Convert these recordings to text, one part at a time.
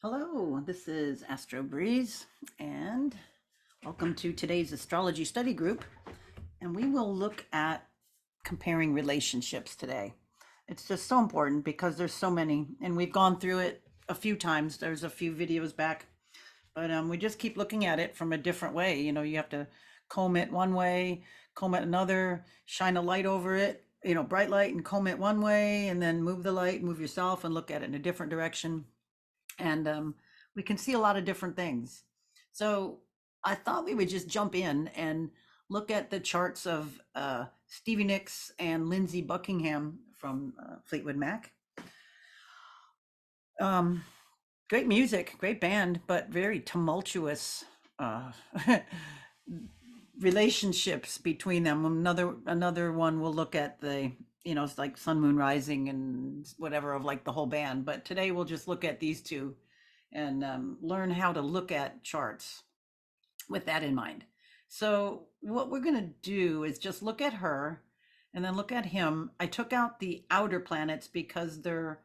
Hello, this is Astro Breeze, and welcome to today's astrology study group. And we will look at comparing relationships today. It's just so important because there's so many, and we've gone through it a few times. There's a few videos back, but we just keep looking at it from a different way. You have to comb it one way, comb it another, shine a light over it, bright light, and comb it one way, and then move the light, move yourself, and look at it in a different direction. And we can see a lot of different things. So I thought we would just jump in and look at the charts of Stevie Nicks and Lindsey Buckingham from Fleetwood Mac. Great music, great band, but very tumultuous uh, relationships between them. Another one will look at it's like Sun Moon Rising and whatever of like the whole band. But today we'll just look at these two and learn how to look at charts with that in mind. So what we're going to do is just look at her and then look at him. I took out the outer planets because they're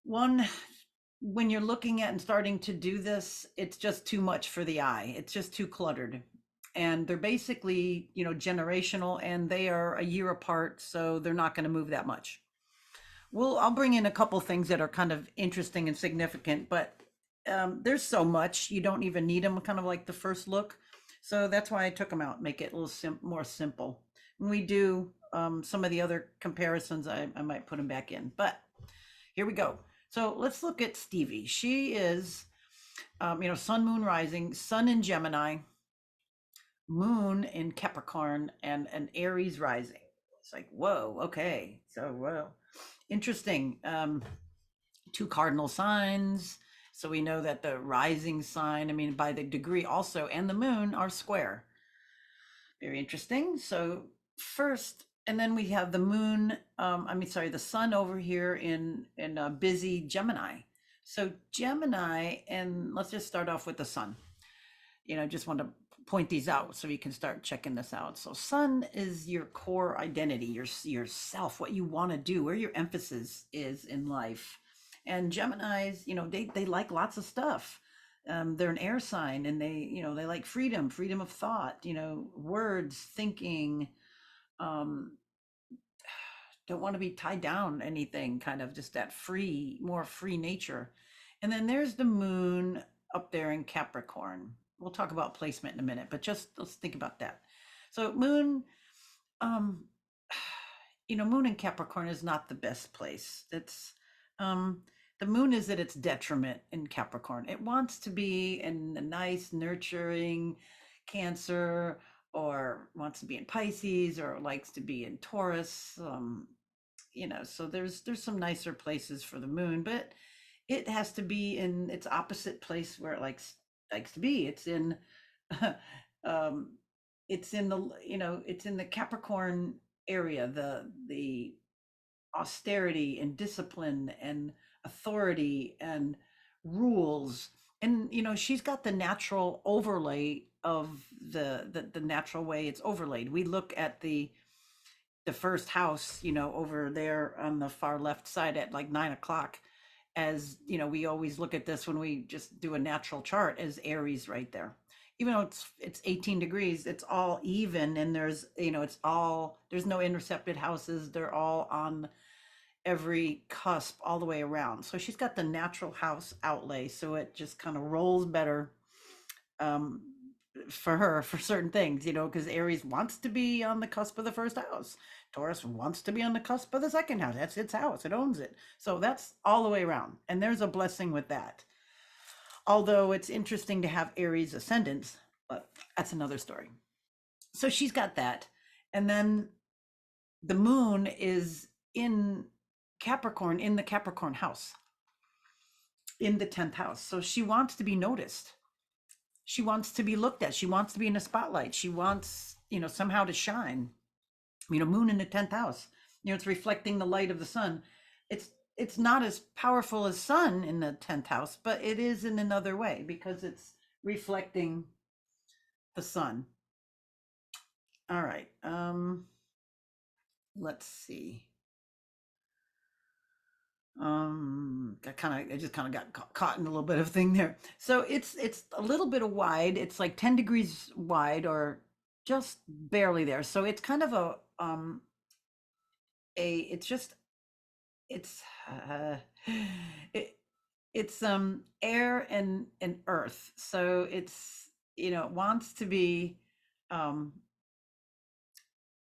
one, when you're looking at and starting to do this, it's just too much for the eye. It's just too cluttered. And they're basically, generational, and they are a year apart, so they're not going to move that much. I'll bring in a couple things that are kind of interesting and significant, but there's so much you don't even need them, kind of like the first look. So that's why I took them out, make it a little more simple. When we do some of the other comparisons, I might put them back in. But here we go. So let's look at Stevie. She is, Sun, Moon, Rising, Sun in Gemini, Moon in Capricorn, and an Aries rising. It's like, whoa, okay. So, well, interesting. Two cardinal signs. So we know that the rising sign, by the degree also, and the moon are square. Very interesting. So first, and then we have the moon, the sun over here in a busy Gemini. So Gemini, and let's just start off with the sun. Just want to point these out so you can start checking this out. So sun is your core identity, yourself, what you want to do, where your emphasis is in life. And Geminis, they like lots of stuff. They're an air sign, and they like freedom of thought, words, thinking, don't want to be tied down to anything, kind of just that more free nature. And then there's the moon up there in Capricorn. We'll talk about placement in a minute, but just let's think about that. So moon, um, moon in Capricorn is not the best place. The moon is at its detriment in Capricorn. It wants to be in a nice, nurturing Cancer, or wants to be in Pisces, or likes to be in Taurus. So there's some nicer places for the moon, but it has to be in its opposite place where it likes to be. It's in um it's in the Capricorn area, the austerity and discipline and authority and rules. And she's got the natural overlay of the natural way it's overlaid. We look at the first house, over there on the far left side at like 9 o'clock, as we always look at this when we just do a natural chart as Aries right there. Even though it's 18 degrees, it's all even, and there's there's no intercepted houses. They're all on every cusp all the way around. So she's got the natural house outlay, so it just kind of rolls better um, for her for certain things, because Aries wants to be on the cusp of the first house. Taurus wants to be on the cusp of the second house. That's its house. It owns it. So that's all the way around. And there's a blessing with that. Although it's interesting to have Aries ascendants, but that's another story. So she's got that. And then the moon is in Capricorn, in the Capricorn house, in the 10th house. So she wants to be noticed. She wants to be looked at. She wants to be in the spotlight. She wants, somehow to shine. Moon in the 10th house, it's reflecting the light of the sun. It's not as powerful as sun in the 10th house, but it is in another way because it's reflecting the sun. All right. Let's see. I I just kind of got caught in a little bit of thing there. So it's a little bit of wide. It's like 10 degrees wide or just barely there. So it's kind of a it's just it's it, it's air and earth. So it's, it wants to be, um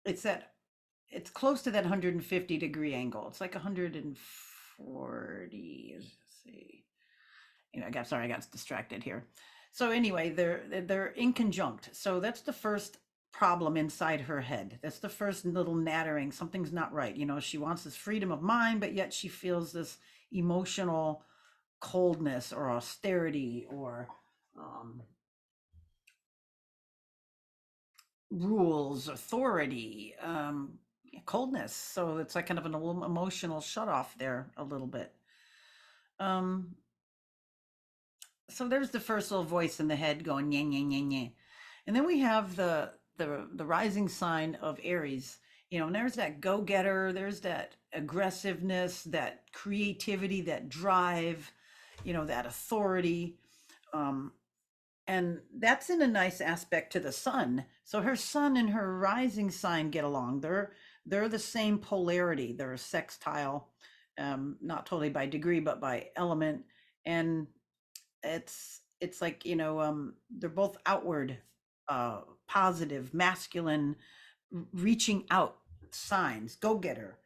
it's that it's close to that 150-degree angle. It's like 140. Let's see. I got, sorry, I got distracted here. So anyway, they're in conjunct. So that's the first problem inside her head. That's the first little nattering. Something's not right. She wants this freedom of mind, but yet she feels this emotional coldness or austerity or um, rules, authority, coldness. So it's like kind of an emotional shut off there a little bit. Um, so there's the first little voice in the head going yeah yeah yeah yeah, and then we have the rising sign of Aries. And there's that go getter. There's that aggressiveness, that creativity, that drive. That authority. Um, and that's in a nice aspect to the sun. So her sun and her rising sign get along. They're the same polarity. They're a sextile, not totally by degree, but by element. And it's like, they're both outward, positive, masculine, reaching out signs, go getter.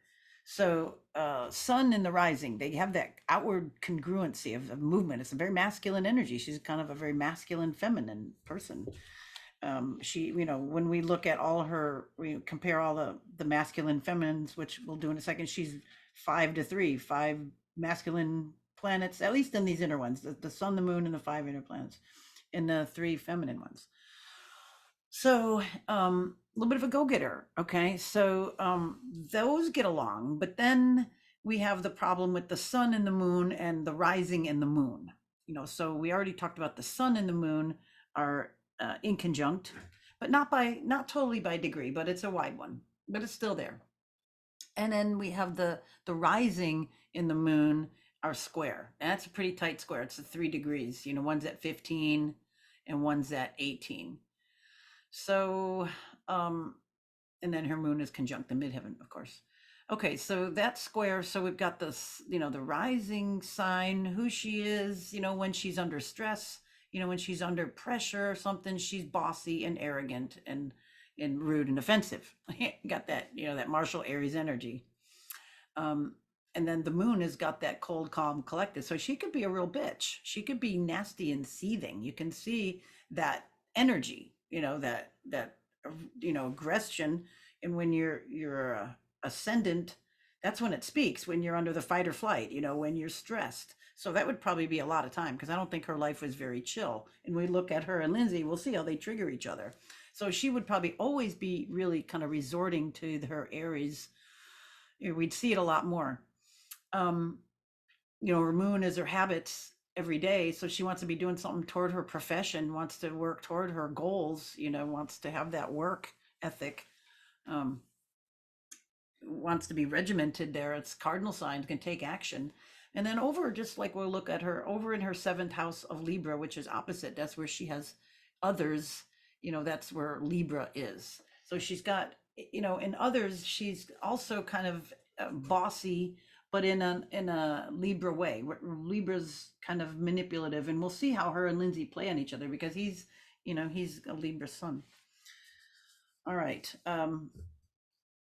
So sun in the rising, they have that outward congruency of movement. It's a very masculine energy. She's kind of a very masculine feminine person. She, when we look at all her, we compare all the masculine feminines, which we'll do in a second. She's 5 to 3, 5 masculine planets, at least in these inner ones, the sun, the moon, and the 5 inner planets, and the 3 feminine ones. So a little bit of a go-getter. Okay, so those get along, but then we have the problem with the sun and the moon and the rising and the moon. So we already talked about the sun and the moon are in conjunct, but not totally by degree, but it's a wide one, but it's still there. And then we have the rising in the moon are square. And that's a pretty tight square. It's a 3 degrees. One's at 15 and one's at 18. So, and then her moon is conjunct the midheaven, of course. Okay, so that's square. So we've got this, the rising sign, who she is, when she's under stress, when she's under pressure or something, she's bossy and arrogant and rude and offensive. Got that, that martial Aries energy. Um, and then the moon has got that cold, calm, collected. So she could be a real bitch. She could be nasty and seething. You can see that energy, aggression. And when you're ascendant, that's when it speaks, when you're under the fight or flight, when you're stressed. So that would probably be a lot of time because I don't think her life was very chill. And we look at her and Lindsey, we'll see how they trigger each other. So she would probably always be really kind of resorting to her Aries. We'd see it a lot more. Um, her moon is her habits every day. So she wants to be doing something toward her profession, wants to work toward her goals, wants to have that work ethic, um, wants to be regimented there. It's cardinal signs, can take action. And then over, just like we'll look at her over in her 7th house of Libra, which is opposite, that's where she has others, that's where Libra is. So she's got, in others, she's also kind of bossy, but in a Libra way. Libra's kind of manipulative, and we'll see how her and Lindsey play on each other because he's a Libra sun. All right.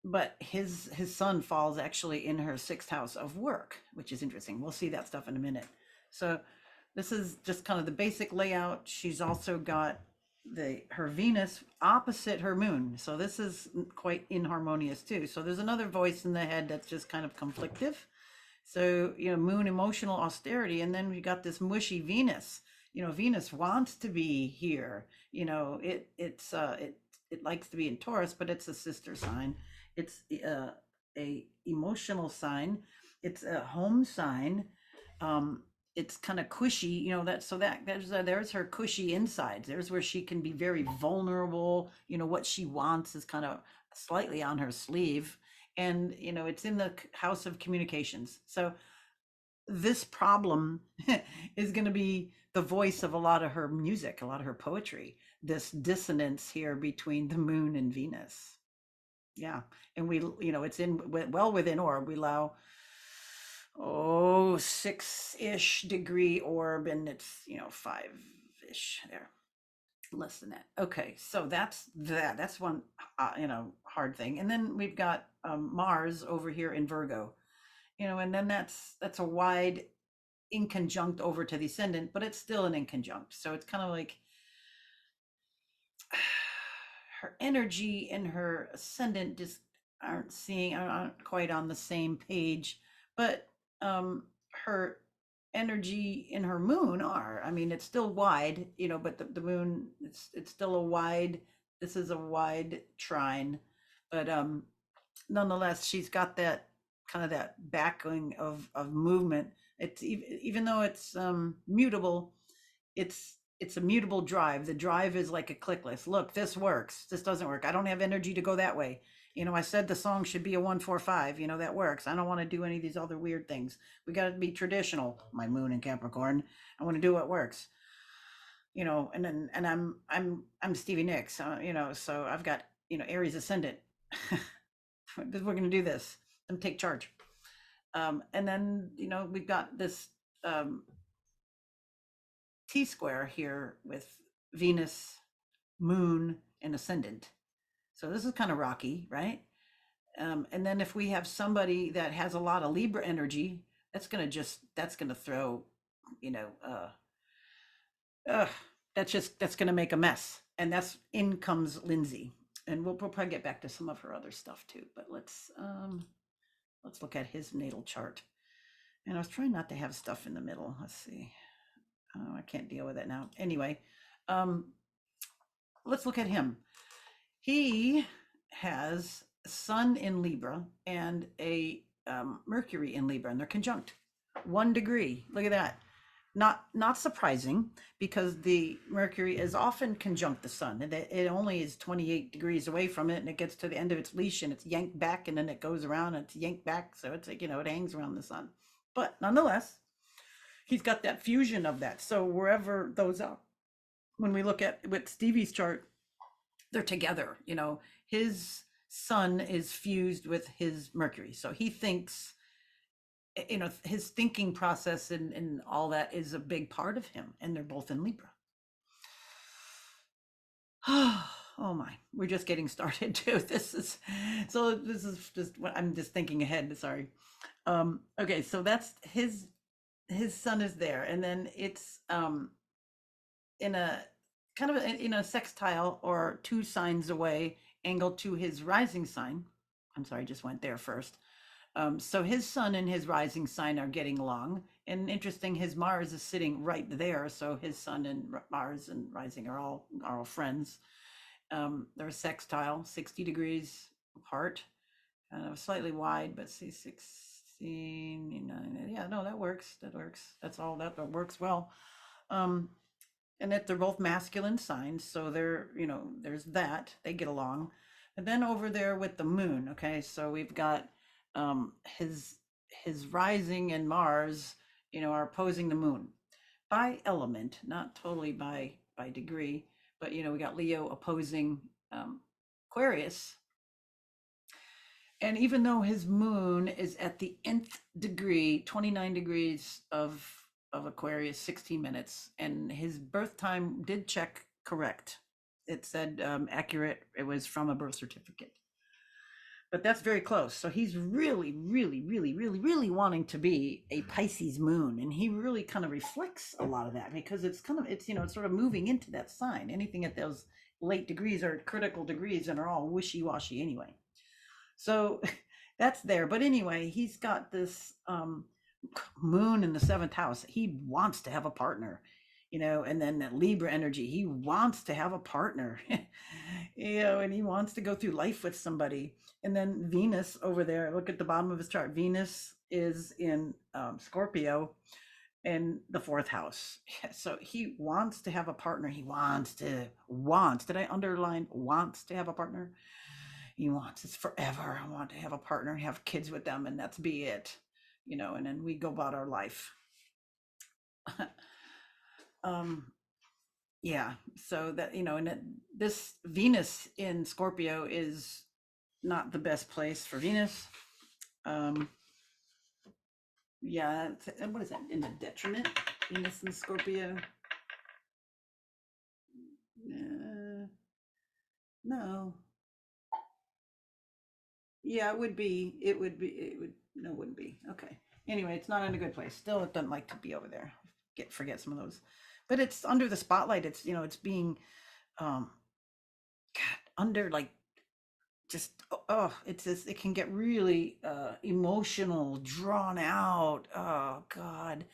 But his sun falls actually in her 6th house of work, which is interesting. We'll see that stuff in a minute. So this is just kind of the basic layout. She's also got her Venus opposite her moon. So this is quite inharmonious too. So there's another voice in the head that's just kind of conflictive. So, moon, emotional austerity. And then we got this mushy Venus. Venus wants to be here. It likes to be in Taurus, but it's a sister sign. It's a emotional sign. It's a home sign. It's kind of cushy, there's her cushy insides. There's where she can be very vulnerable. What she wants is kind of slightly on her sleeve, and it's in the house of communications. So this problem is going to be the voice of a lot of her music, a lot of her poetry. This dissonance here between the moon and Venus. Yeah. And we, it's well within orb. We allow, 6-ish degree orb, and it's, 5-ish there, less than that. Okay. So that's that. That's one, hard thing. And then we've got Mars over here in Virgo, and then that's a wide inconjunct over to the ascendant, but it's still an inconjunct. So it's kind of like her energy and her ascendant just aren't quite on the same page, but her energy in her moon are. I mean, it's still wide, but the moon, it's still a wide. This is a wide trine, but nonetheless, she's got that kind of that backing of movement. It's even though it's mutable, it's a mutable drive. The drive is like a click list. Look, this works. This doesn't work. I don't have energy to go that way. I said the song should be a 145. That works. I don't want to do any of these other weird things. We got to be traditional. My moon in Capricorn. I want to do what works. And I'm Stevie Nicks. So I've got Aries ascendant. We're going to do this and take charge. And then we've got this T square here with Venus, Moon, and Ascendant. So this is kind of rocky, right? And then if we have somebody that has a lot of Libra energy, that's gonna throw, you know, uh, that's gonna make a mess. And that's in comes Lindsey, and we'll probably get back to some of her other stuff too. But let's look at his natal chart. And I was trying not to have stuff in the middle. Let's see. Oh, I can't deal with it now. Anyway, um, let's look at him. He has Sun in Libra and a Mercury in Libra, and they're conjunct. 1 degree. Look at that. Not surprising, because the Mercury is often conjunct the Sun, and it only is 28 degrees away from it, and it gets to the end of its leash, and it's yanked back, and then it goes around, and it's yanked back. So it's like it hangs around the Sun. But nonetheless, he's got that fusion of that. So wherever those are, when we look at with Stevie's chart, they're together. His Sun is fused with his Mercury, so he thinks. His thinking process and all that is a big part of him, and they're both in Libra. Oh my, we're just getting started too. This is just what I'm just thinking ahead. Sorry. Okay, so that's his Sun is there, and then it's in a kind of in a sextile, or 2 signs away, angle to his rising sign. I'm sorry, just went there first. So his Sun and his rising sign are getting along, and interesting, his Mars is sitting right there. So his Sun and Mars and rising are all friends. They're sextile, 60 degrees apart, kind of slightly wide, but see 16, yeah, no, that works. That works. That's all that works well. Um, and that they're both masculine signs, so there's that, they get along. And then over there with the moon, okay, so we've got his rising and Mars, are opposing the moon by element, not totally by degree, but we got Leo opposing Aquarius. And even though his moon is at the nth degree, 29 degrees of Aquarius, 16 minutes, and his birth time did check correct. It said accurate. It was from a birth certificate. But that's very close. So he's really, really, really, really, really wanting to be a Pisces moon. And he really kind of reflects a lot of that, because it's sort of moving into that sign. Anything at those late degrees are critical degrees and are all wishy-washy anyway. So that's there. But anyway, he's got this moon in the 7th house. He wants to have a partner, and then that Libra energy, he wants to have a partner, and he wants to go through life with somebody. And then Venus over there, look at the bottom of his chart. Venus is in Scorpio in the 4th house. So he wants to have a partner. Did I underline wants to have a partner? He wants it's forever. I want to have a partner and have kids with them, and that's be it. and then we go about our life. um, yeah, so that, and this Venus in Scorpio is not the best place for Venus. Um, yeah, what is that, in the detriment? Venus in Scorpio? No. Yeah, it would be. It would be. It would. No, it wouldn't be. Okay. Anyway, it's not in a good place. Still, it doesn't like to be over there. Forget some of those, but it's under the spotlight. It's being, um, God, under, like, just, it's just, it can get really emotional, drawn out. Oh God.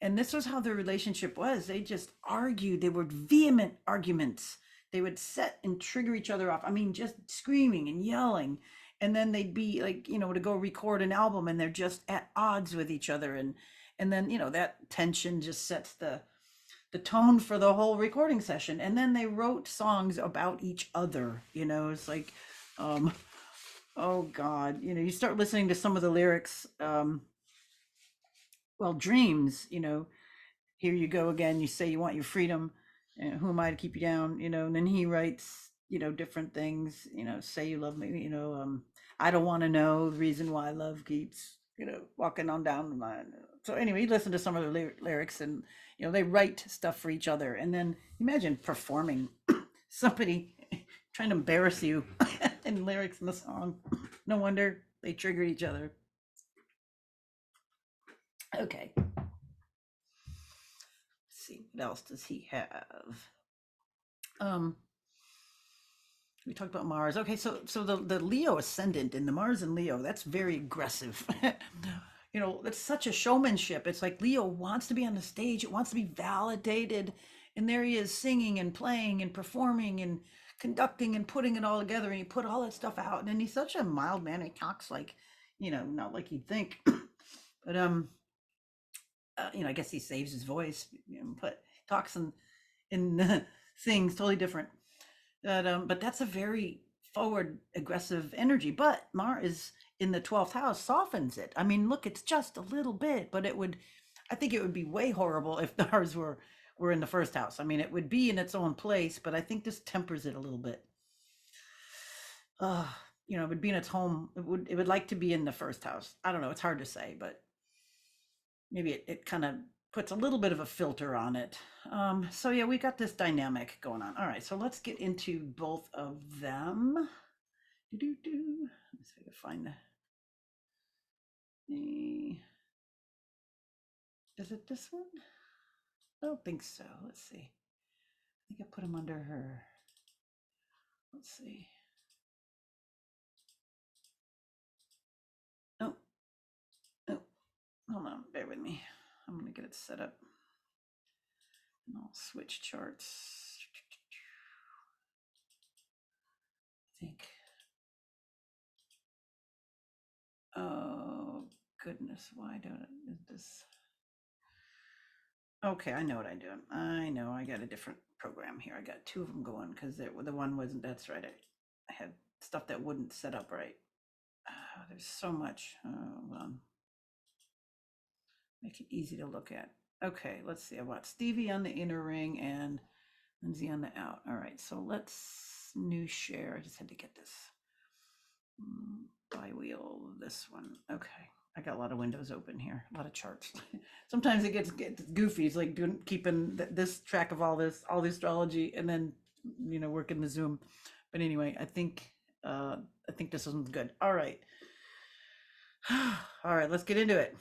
And this was how their relationship was. They just argued. They were vehement arguments. They would set and trigger each other off. I mean, just screaming and yelling. And then they'd be like, to go record an album, and they're just at odds with each other. And then, that tension just sets the tone for the whole recording session. And then they wrote songs about each other. It's like, um, oh God, you start listening to some of the lyrics. Well, dreams, here you go again, you say you want your freedom, and who am I to keep you down, and then he writes, different things, say you love me, I don't want to know the reason why love keeps, walking on down the line. So anyway, you listen to some of the lyrics, and they write stuff for each other. And then imagine performing somebody trying to embarrass you in lyrics in the song. No wonder they triggered each other. Okay, see, what else does he have? Um, we talked about Mars. Okay, so the Leo ascendant in the Mars and Leo, that's very aggressive. It's such a showmanship. It's like Leo wants to be on the stage, it wants to be validated, and there he is singing and playing and performing and conducting and putting it all together, and he put all that stuff out. And then he's such a mild man. He talks like, not like you'd think, but I guess he saves his voice, but talks and sings totally different. But that's a very forward, aggressive energy. But Mars is in the 12th house, softens it. I mean, look, it's just a little bit, but I think it would be way horrible if Mars were in the first house. I mean, it would be in its own place, but I think this tempers it a little bit. Uh, it would be in its home. It would like to be in the first house. I don't know. It's hard to say, but maybe it kind of puts a little bit of a filter on it. So yeah, we got this dynamic going on. All right, so let's get into both of them. Do-do-do. Let's see if I can find the. Is it this one? I don't think so. Let's see. I think I put them under her. Let's see. Oh, oh, hold on. Bear with me. I'm gonna get it set up. And I'll switch charts. I think. Oh goodness, why don't it? Is this? Okay, I know what I'm doing. I know I got a different program here. I got two of them going because the one wasn't. That's right. I had stuff that wouldn't set up right. There's so much. Hold on. Make it easy to look at. Okay, let's see. I want Stevie on the inner ring and Lindsey on the out. All right, so let's new share. I just had to get this by wheel. This one. Okay. I got a lot of windows open here, a lot of charts. Sometimes it gets goofy. It's like keeping this track of all the astrology, and then working the Zoom. But anyway, I think this one's good. All right, all right. Let's get into it.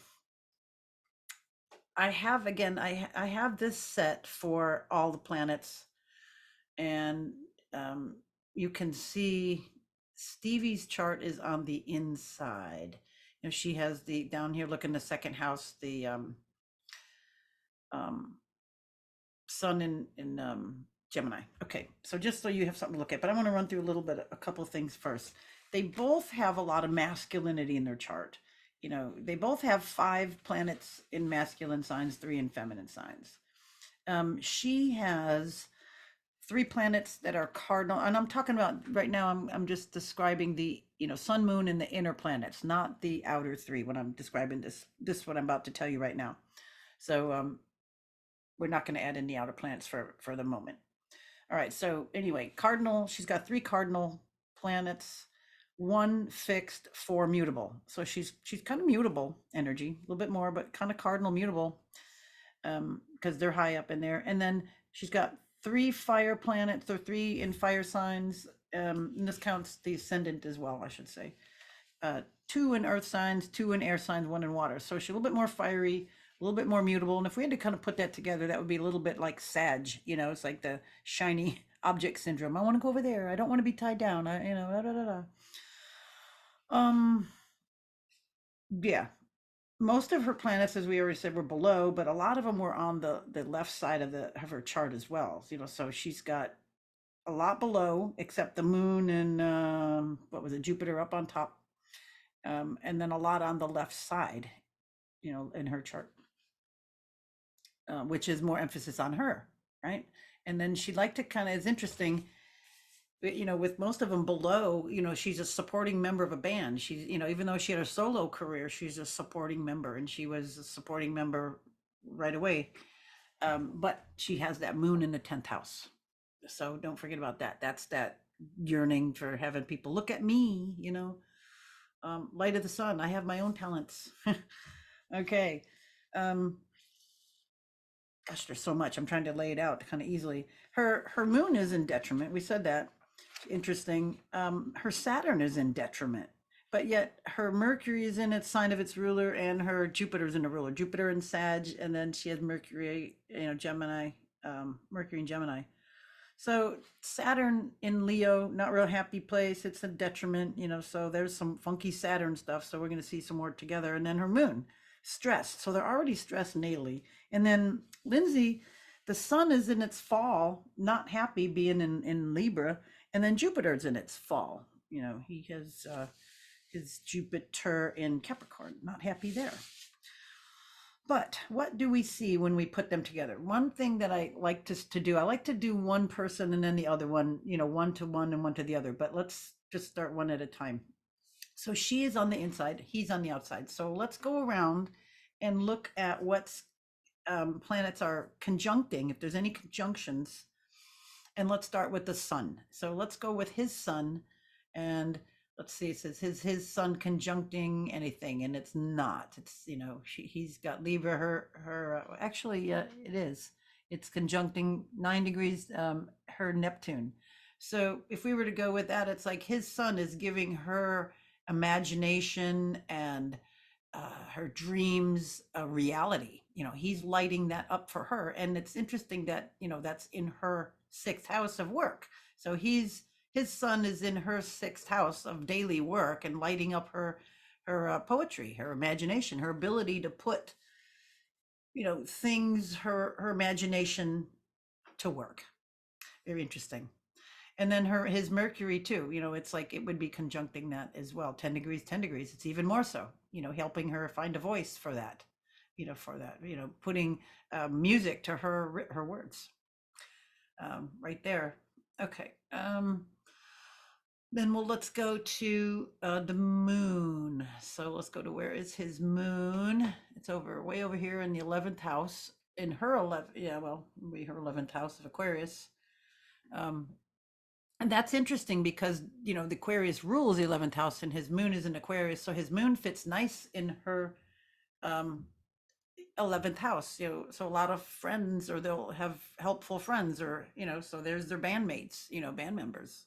I have this set for all the planets, and you can see Stevie's chart is on the inside. She has the down here. Look in the second house, the um, sun in Gemini. Okay, so just so you have something to look at, but I want to run through a couple of things first. They both have a lot of masculinity in their chart. They both have 5 planets in masculine signs, 3 in feminine signs. She has 3 planets that are cardinal, and I'm talking about right now. I'm just describing the sun, moon, and the inner planets, not the outer three when I'm describing this what I'm about to tell you right now. So we're not going to add in the outer planets for the moment. All right. So anyway, cardinal. She's got 3 cardinal planets, 1 fixed, 4 mutable. So she's kind of mutable energy, a little bit more, but kind of cardinal mutable, because they're high up in there. And then she's got 3 fire planets, or 3 in fire signs. And this counts the ascendant as well, I should say. 2 in earth signs, 2 in air signs, 1 in water. So she's a little bit more fiery, a little bit more mutable. And if we had to kind of put that together, that would be a little bit like Sag. It's like the shiny object syndrome. I want to go over there. I don't want to be tied down. Da, da, da, da. Yeah. Most of her planets, as we already said, were below, but a lot of them were on the left side of her chart as well. So she's got a lot below, except the moon and what was it, Jupiter up on top, and then a lot on the left side, in her chart, which is more emphasis on her, right? And then she'd like to kind of, it's interesting, with most of them below, she's a supporting member of a band. She's, even though she had a solo career, she's a supporting member, and she was a supporting member right away. But she has that moon in the 10th house. So don't forget about that. That's that yearning for having people look at me, light of the sun. I have my own talents. Okay. Um, Gosh, there's so much. I'm trying to lay it out kind of easily. Her moon is in detriment. We said that. Interesting. Her Saturn is in detriment, but yet her Mercury is in its sign of its ruler, and her Jupiter's in a ruler. Jupiter in Sag, and then she has Mercury, Gemini, Mercury in Gemini. So Saturn in Leo, not real happy place. It's a detriment, so there's some funky Saturn stuff. So we're going to see some more together. And then her moon, stressed. So they're already stressed natally. And then Lindsey, the sun is in its fall, not happy being in Libra. And then Jupiter's in its fall. He has his Jupiter in Capricorn, not happy there. But what do we see when we put them together? One thing that I like to do, I like to do one person and then the other one, one to one and one to the other. But let's just start one at a time. So she is on the inside, he's on the outside. So let's go around and look at what's planets are conjuncting, if there's any conjunctions. And let's start with the sun. So let's go with his sun, and let's see, it says his sun conjuncting anything, and it's not. It's, he's got Libra, actually, it is. It's conjuncting 9 degrees, her Neptune. So if we were to go with that, it's like his sun is giving her imagination and her dreams a reality. He's lighting that up for her. And it's interesting that, that's in her 6th house of work. So his sun is in her 6th house of daily work and lighting up her poetry, her imagination, her ability to put, things, her imagination to work. Very interesting. And then his Mercury too, it's like it would be conjuncting that as well. 10 degrees, 10 degrees. It's even more so, helping her find a voice for that, putting music to her words, right there. Okay. Then let's go to the moon. So let's go to, where is his moon? It's way over here in the 11th house, in her 11th. Yeah, well, be her 11th house of Aquarius. And that's interesting because, the Aquarius rules the 11th house, and his moon is in Aquarius. So his moon fits nice in her 11th house, so a lot of friends, or they'll have helpful friends, or, so there's their bandmates, band members.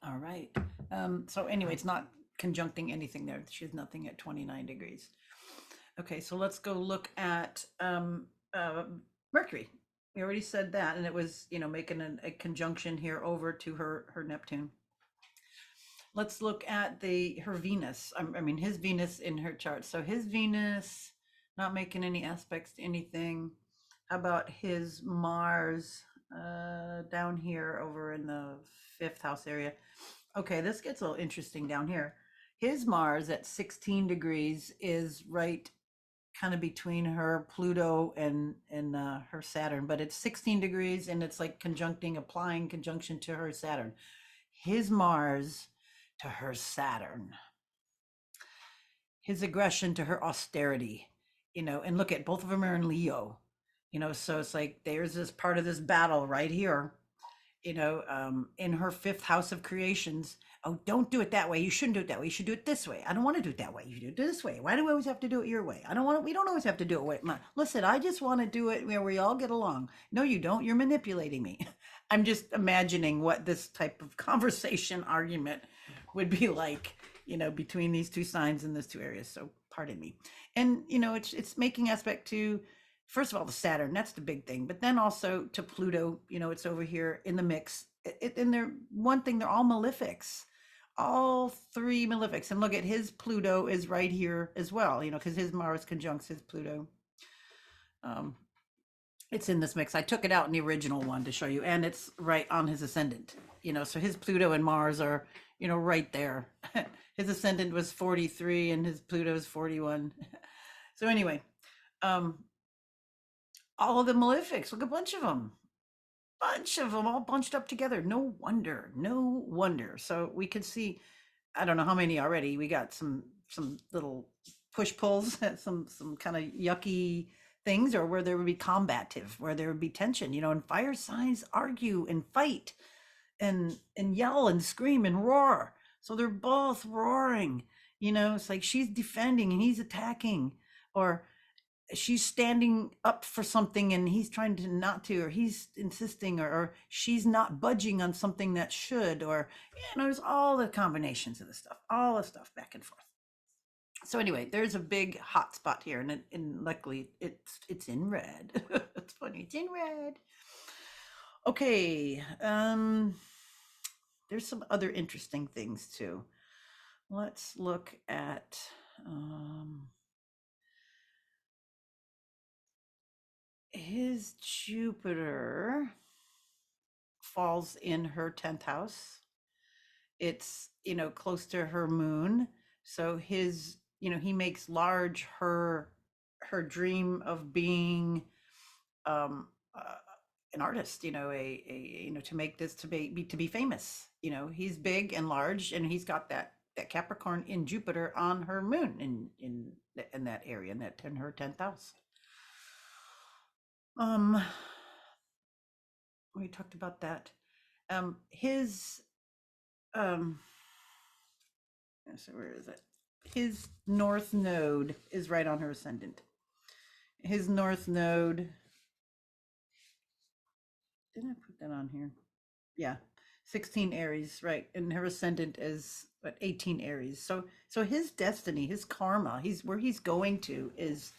All right. So anyway, it's not conjuncting anything there. She has nothing at 29 degrees. Okay, so let's go look at Mercury. We already said that, and it was, making a conjunction here over to her Neptune. Let's look at her Venus. I mean, his Venus in her chart. So his Venus, not making any aspects to anything. How about his Mars down here over in the 5th house area? Okay, this gets a little interesting down here. His Mars at 16 degrees is right kind of between her Pluto and her Saturn, but it's 16 degrees, and it's like applying conjunction to her Saturn. his Mars to her Saturn, his aggression to her austerity, and look at both of them are in Leo, so it's like there's this part of this battle right here, in her fifth house of creations. Oh, don't do it that way. You shouldn't do it that way. You should do it this way. I don't want to do it that way. You should do it this way. Why do we always have to do it your way? I don't want to, we don't always have to do it. Listen, I just want to do it where we all get along. No, you don't. You're manipulating me. I'm just imagining what this type of conversation argument would be like, between these two signs in these two areas. So pardon me. And, it's making aspect to, first of all, the Saturn, that's the big thing, but then also to Pluto, it's over here in the mix. And they're one thing, they're all malefics, all three malefics. And look at his Pluto is right here as well, because his Mars conjuncts his Pluto. Um, it's in this mix. I took it out in the original one to show you, and it's right on his ascendant, so his Pluto and Mars are, right there. His ascendant was 43 and his Pluto is 41. So anyway, all of the malefics, look, a bunch of them all bunched up together. No wonder, no wonder. So we could see, I don't know how many already. We got some little push pulls, some kind of yucky things, or where there would be combative, where there would be tension, and fire signs argue and fight and yell and scream and roar. So they're both roaring, it's like she's defending and he's attacking, or she's standing up for something and he's trying to not to, or he's insisting, or she's not budging on something that should, or there's all the combinations of the stuff, all the stuff back and forth. So anyway, there's a big hot spot here, and luckily it's in red. It's funny, it's in red. Okay, there's some other interesting things too. Let's look at his Jupiter falls in her 10th house. It's, close to her moon. So his, he makes large her dream of being um an artist, to make this to be famous. He's big and large, and he's got that Capricorn in Jupiter on her moon in that area, in her 10th house. We talked about that. His so where is it? His north node is right on her ascendant. His north node, didn't I put that on here? Yeah, 16 Aries, right? And her ascendant is 18 Aries. So his destiny, his karma, he's where he's going to is,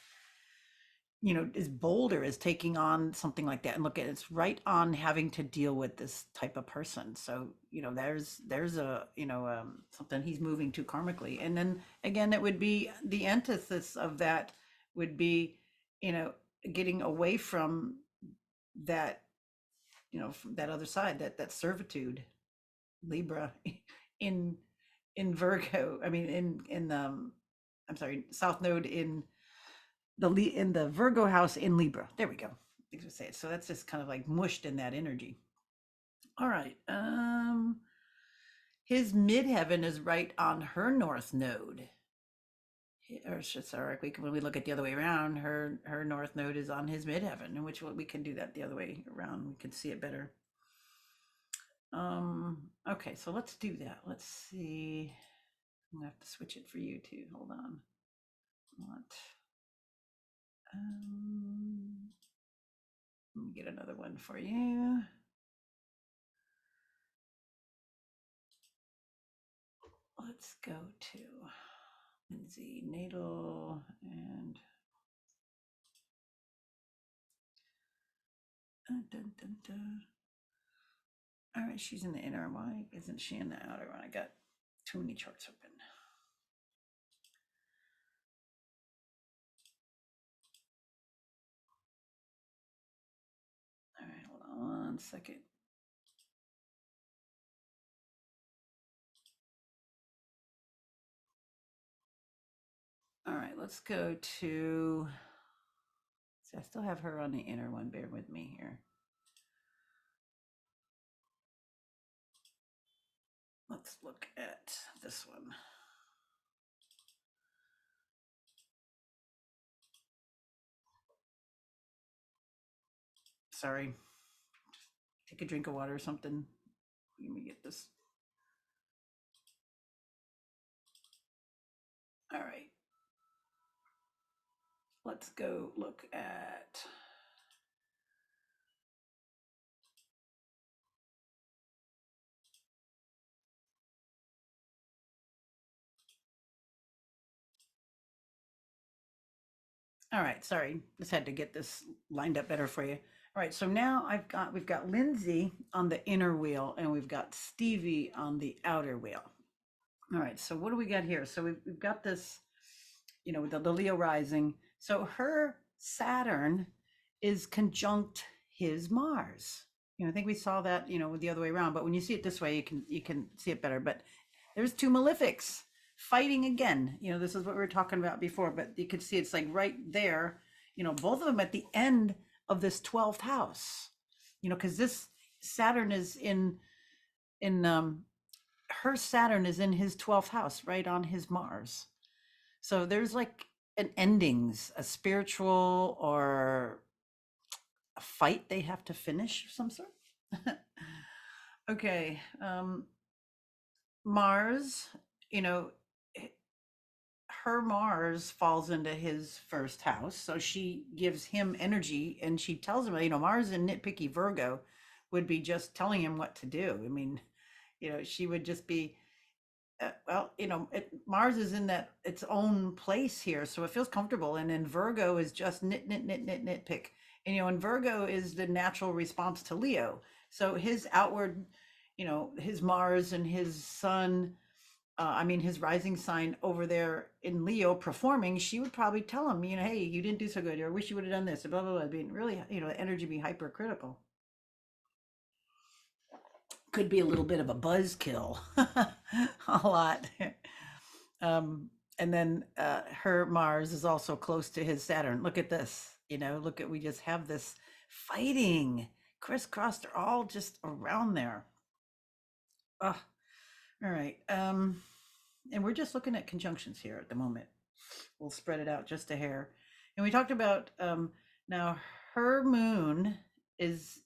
is bolder, is taking on something like that. And look at it's right on having to deal with this type of person. So, there's a, something he's moving to karmically. And then again, it would be the antithesis of that would be, getting away from that, from that other side, that servitude, Libra in Virgo. I mean, I'm sorry, South Node in the Virgo house in Libra. There we go. I was gonna say it. So that's just kind of like mushed in that energy. All right. His midheaven is right on her north node. Or sorry, when we look at the other way around, her north node is on his midheaven, in which we can do that the other way around. We can see it better. Okay, so let's do that. Let's see. I'm gonna have to switch it for you too. Hold on. What? Let me get another one for you. Let's go to Lindsey natal and dun, dun, dun. All right, she's in the inner. Why isn't she in the outer one? I got too many charts open. All right, hold on 1 second. All right, let's go to, see, I still have her on the inner one. Bear with me here. Let's look at this one. Sorry, take a drink of water or something. Let me get this. All right, let's go look at. All right, sorry, just had to get this lined up better for you. All right, so now we've got Lindsey on the inner wheel and we've got Stevie on the outer wheel. All right, so what do we got here? So we've got this, with the Leo rising. So her Saturn is conjunct his Mars. I think we saw that, with the other way around, but when you see it this way, you can see it better. But there's two malefics fighting again. This is what we were talking about before, but you could see it's like right there, both of them at the end of this 12th house. Because this Saturn is in her Saturn is in his 12th house, right on his Mars. So there's like an endings, a spiritual or a fight they have to finish of some sort. Okay. Mars, you know, h- her Mars falls into his first house. So she gives him energy and she tells him, Mars in nitpicky Virgo would be just telling him what to do. I mean, she would just be well, Mars is in that its own place here, so it feels comfortable. And then Virgo is just nitpick. And and Virgo is the natural response to Leo. So his outward, his Mars and his Sun, his rising sign over there in Leo performing, she would probably tell him, hey, you didn't do so good, or I wish you would have done this, blah blah blah. Being really, energy be hypercritical. Could be a little bit of a buzzkill, a lot. And then her Mars is also close to his Saturn. Look at this. Look at, we just have this fighting crisscross. They're all just around there. Oh, all right. And we're just looking at conjunctions here at the moment. We'll spread it out just a hair. And we talked about now her moon is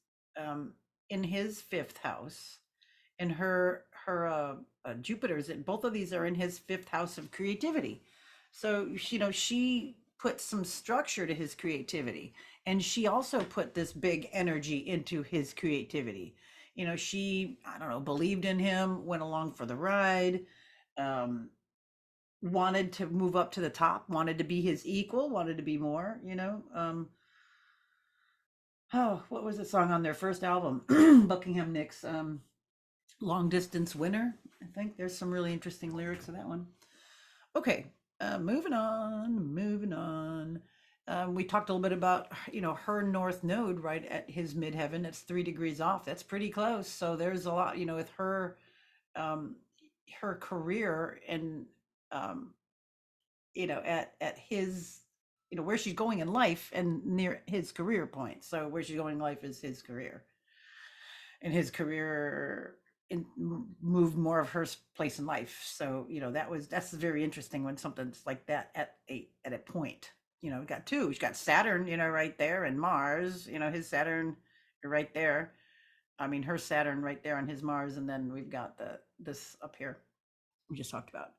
in his fifth house, and her Jupiter's in both of these are in his fifth house of creativity. So she put some structure to his creativity, and she also put this big energy into his creativity. She, I don't know, believed in him, went along for the ride, um, wanted to move up to the top, wanted to be his equal, wanted to be more. Oh, what was the song on their first album? Buckingham Nicks. Long Distance Winner. I think there's some really interesting lyrics of that one. Okay, moving on, moving on. We talked a little bit about, her north node right at his midheaven. It's 3 degrees off. That's pretty close. So there's a lot, with um, her career and, um, at his, where she's going in life and near his career point. So where she's going in life is his career, and his career moved more of her place in life. So that's very interesting when something's like that at a point. We got two. We've got Saturn, right there, and Mars. His Saturn right there. Her Saturn right there on his Mars, and then we've got this up here we just talked about.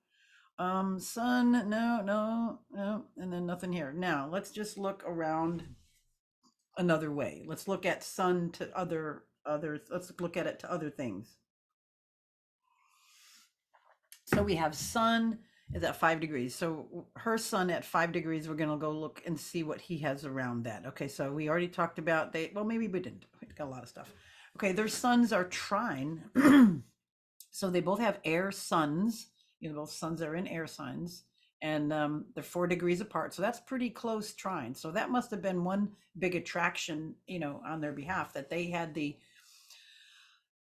Sun, no, no, no, and then nothing here. Now let's just look around another way. Let's look at Sun to other. Let's look at it to other things. So we have Sun is at 5 degrees. So her Sun at 5 degrees, we're going to go look and see what he has around that. Okay, so we already talked about well, maybe we didn't. We got a lot of stuff. Okay, their suns are trine. So they both have air suns. Both suns are in air signs, and they're 4 degrees apart. So that's pretty close trine. So that must have been one big attraction, on their behalf, that they had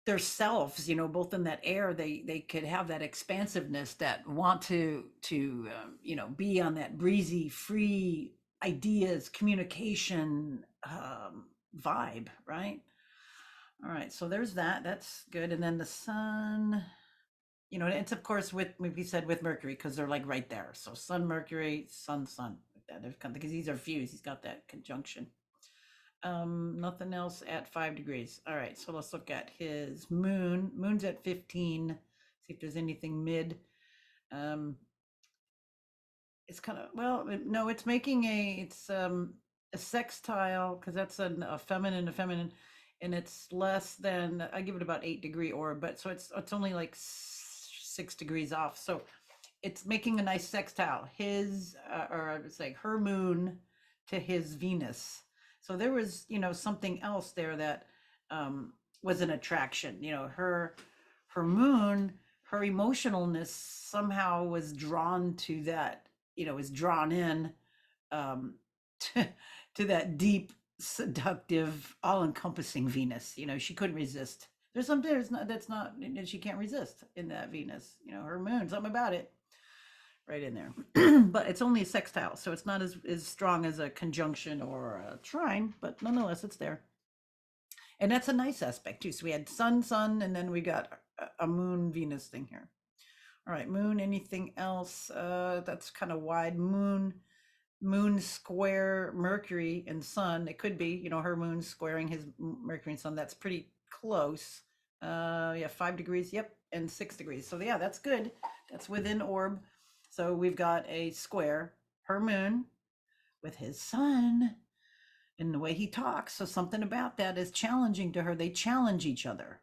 their selves, both in that air, they could have that expansiveness, that want to be on that breezy, free ideas, communication vibe, right? All right, so there's that. That's good. And then the Sun. You know, it's of course with, we said with Mercury, because they're like right there. So Sun, Mercury, Sun, Sun, like that. They're because these are fused. He's got that conjunction. Nothing else at 5 degrees. All right, so let's look at his moon. Moon's at 15. See if there's anything mid. Um, it's kind of, well, no, it's making a sextile, because that's a feminine, and it's less than, I give it about 8 degree orb, but so it's only like 6 degrees off. So it's making a nice sextile. His or I would say her moon to his Venus. So there was, something else there that was an attraction. Her moon, her emotionalness somehow was drawn to that. Was drawn in um, to, to that deep, seductive, all-encompassing Venus. She couldn't resist. There's not that's not she can't resist in that Venus. Her moon, something about it right in there. But it's only a sextile, so it's not as strong as a conjunction or a trine, but nonetheless, it's there. And that's a nice aspect too. So we had Sun, Sun, and then we got a Moon, Venus thing here. All right, Moon. Anything else? That's kind of wide. Moon square Mercury and Sun. It could be, her moon squaring his Mercury and Sun. That's pretty close. Yeah, 5 degrees. Yep, and 6 degrees. So yeah, that's good. That's within orb. So we've got a square, her moon with his sun, and the way he talks. So something about that is challenging to her. They challenge each other.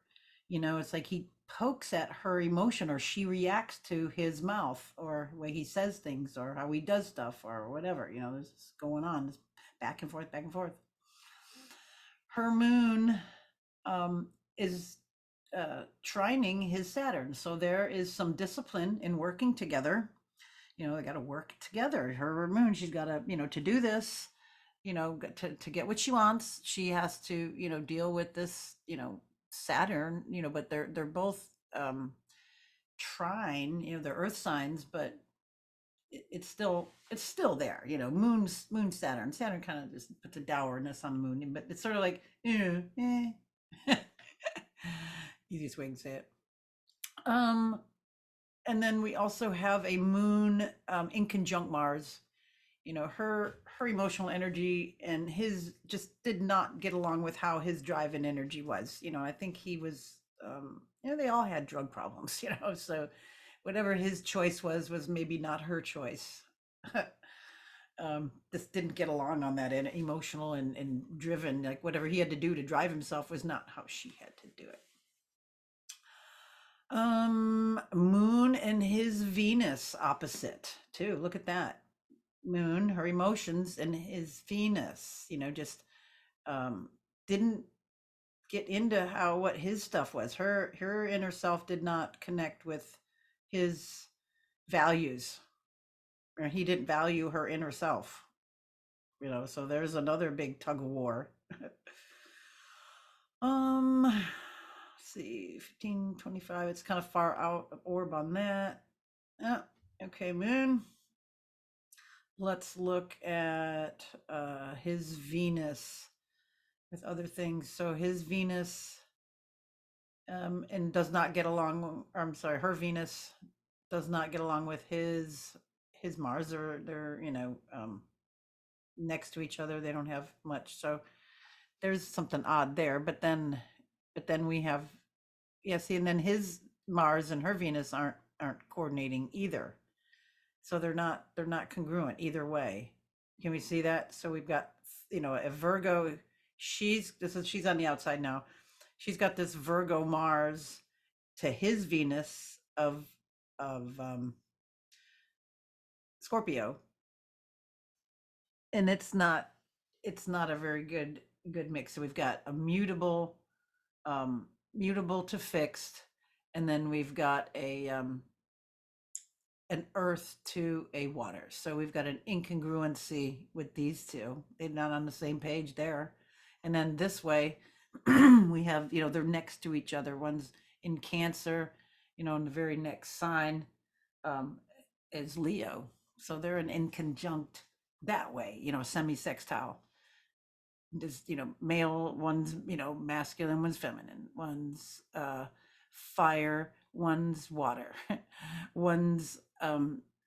It's like he pokes at her emotion, or she reacts to his mouth, or the way he says things, or how he does stuff, or whatever. There's going on, this back and forth, back and forth. Her moon is trining his Saturn. So there is some discipline in working together. They got to work together. Her moon, she's got to, to do this, to get what she wants, she has to, deal with this, Saturn, but they're both trine, they're earth signs, but it's still there, moon Saturn kind of just puts a dourness on the moon, but it's sort of like, easiest way to say it. And then we also have a moon in conjunct Mars. Her emotional energy and his just did not get along with how his drive and energy was. I think he was, they all had drug problems, so whatever his choice was maybe not her choice. This didn't get along on that end, emotional and driven, like whatever he had to do to drive himself was not how she had to do it. Moon and his Venus opposite too. Look at that. Moon, her emotions, and his Venus, just didn't get into what his stuff was. Her inner self did not connect with his values. Or he didn't value her inner self. So there's another big tug of war. Let's see, 1525. It's kind of far out of orb on that. Oh, okay, moon. Let's look at his Venus with other things. So his Venus and does not get along. Or I'm sorry, her Venus does not get along with his Mars. They're next to each other. They don't have much. So there's something odd there. But then we have, yeah. See, and then his Mars and her Venus aren't coordinating either. So they're not congruent either way. Can we see that? So we've got, a Virgo. She's on the outside now. She's got this Virgo Mars to his Venus of Scorpio, and it's not a very good mix. So we've got a mutable to fixed, and then we've got an earth to a water. So we've got an incongruency with these two. They're not on the same page there. And then this way, we have, they're next to each other. One's in Cancer, in the very next sign is Leo. So they're in conjunct that way, semi-sextile. Just, male, one's, masculine, one's feminine, one's fire, one's water, one's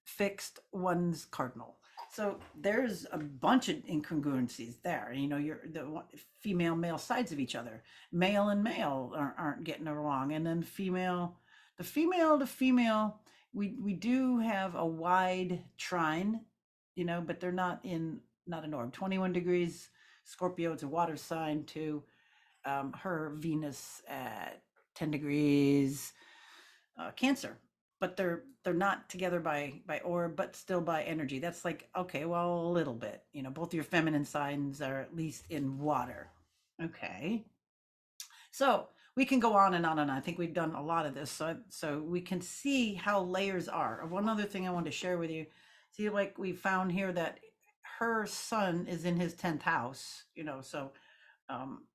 fixed, one's cardinal. So there's a bunch of incongruencies there. You know, you're female, male sides of each other. Male and male aren't getting along, and then the female. We do have a wide trine, you know, but they're not an orb. 21 degrees Scorpio. It's a water sign too. Her Venus at 10 degrees Cancer, but they're not together by orb, but still by energy. That's like, okay, well, a little bit. You know, both your feminine signs are at least in water. Okay, so we can go on and on and on. I think we've done a lot of this, so we can see how layers are. One other thing I wanted to share with you. See, like we found here that her sun is in his 10th house. You know, so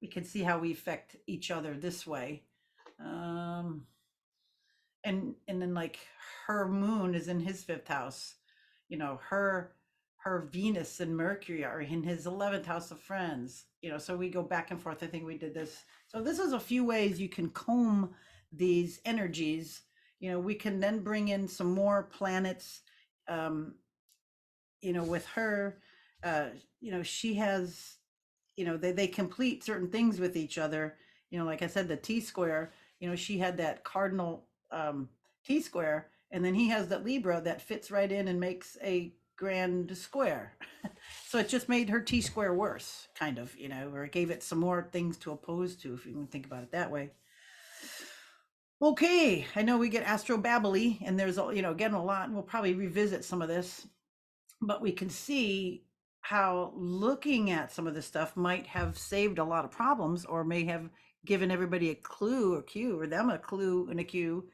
we can see how we affect each other this way. Um, and then like her moon is in his fifth house. You know, her Venus and Mercury are in his 11th house of friends. You know, so we go back and forth. I think we did this. So this is a few ways you can comb these energies. You know, we can then bring in some more planets. um you know, with her, uh you know, she has, you know, they complete certain things with each other. You know, like I said, the T square, you know, she had that cardinal T square, and then he has that Libra that fits right in and makes a grand square. So it just made her T square worse, kind of, you know, or it gave it some more things to oppose to, if you can think about it that way. Okay, I know we get astro babbly, and there's, you know, again, a lot, and we'll probably revisit some of this, but we can see how looking at some of this stuff might have saved a lot of problems, or may have given everybody a clue or cue, or them a clue and a cue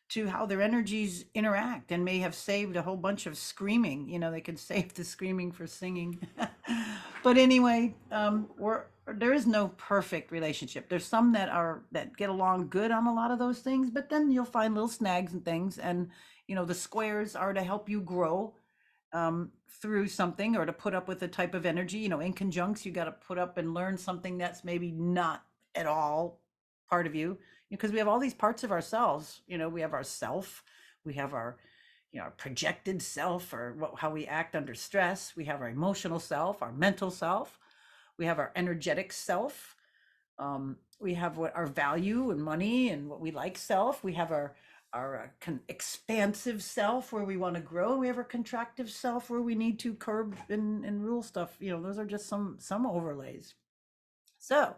to how their energies interact, and may have saved a whole bunch of screaming. You know, they could save the screaming for singing. But anyway, there is no perfect relationship. There's some that get along good on a lot of those things, but then you'll find little snags and things. And you know, the squares are to help you grow through something, or to put up with a type of energy. You know, in conjuncts, you got to put up and learn something that's maybe not at all part of you, because we have all these parts of ourselves. You know, we have our self, we have our, you know, our projected self, or how we act under stress. We have our emotional self, our mental self. We have our energetic self. We have what our value and money and what we like self. We have our expansive self, where we want to grow. We have our contractive self, where we need to curb and rule stuff. You know, those are just some overlays. So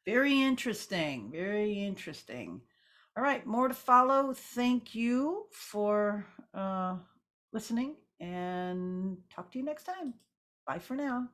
very interesting, very interesting. All right, more to follow. Thank you for listening, and talk to you next time. Bye for now.